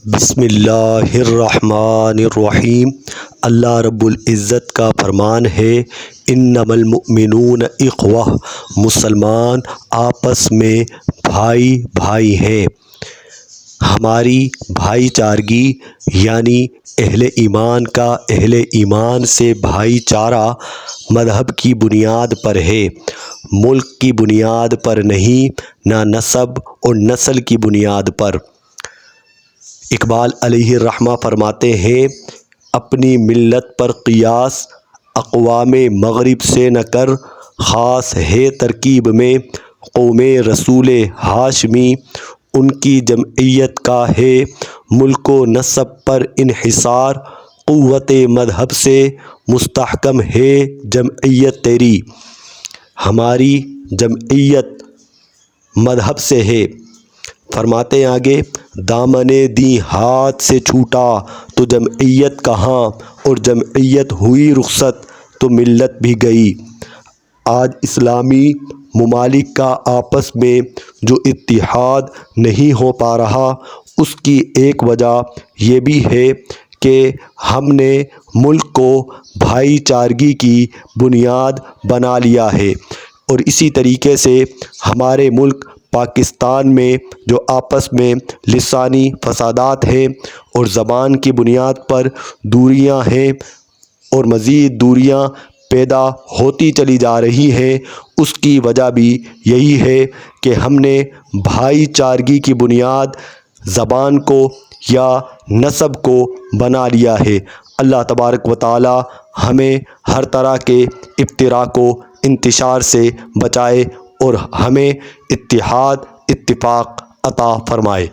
بسم اللہ الرحمن الرحیم۔ اللہ رب العزت کا فرمان ہے انما المؤمنون اخوہ، مسلمان آپس میں بھائی بھائی ہیں۔ ہماری بھائی چارگی یعنی اہل ایمان کا اہل ایمان سے بھائی چارہ مذہب کی بنیاد پر ہے، ملک کی بنیاد پر نہیں، نہ نسب اور نسل کی بنیاد پر۔ اقبال علیہ الرحمہ فرماتے ہیں اپنی ملت پر قیاس اقوام مغرب سے نہ کر، خاص ہے ترکیب میں قوم رسول ہاشمی، ان کی جمعیت کا ہے ملک و نسب پر انحصار، قوت مذہب سے مستحکم ہے جمعیت تیری، ہماری جمعیت مذہب سے ہے۔ فرماتے ہیں آگے دامن دین ہاتھ سے چھوٹا تو جمعیت کہاں، اور جمعیت ہوئی رخصت تو ملت بھی گئی۔ آج اسلامی ممالک کا آپس میں جو اتحاد نہیں ہو پا رہا، اس کی ایک وجہ یہ بھی ہے کہ ہم نے ملک کو بھائی چارگی کی بنیاد بنا لیا ہے، اور اسی طریقے سے ہمارے ملک پاکستان میں جو آپس میں لسانی فسادات ہیں اور زبان کی بنیاد پر دوریاں ہیں اور مزید دوریاں پیدا ہوتی چلی جا رہی ہیں، اس کی وجہ بھی یہی ہے کہ ہم نے بھائی چارگی کی بنیاد زبان کو یا نسب کو بنا لیا ہے۔ اللہ تبارک و تعالی ہمیں ہر طرح کے افتراق و انتشار سے بچائے اور ہمیں اتحاد اتفاق عطا فرمائے۔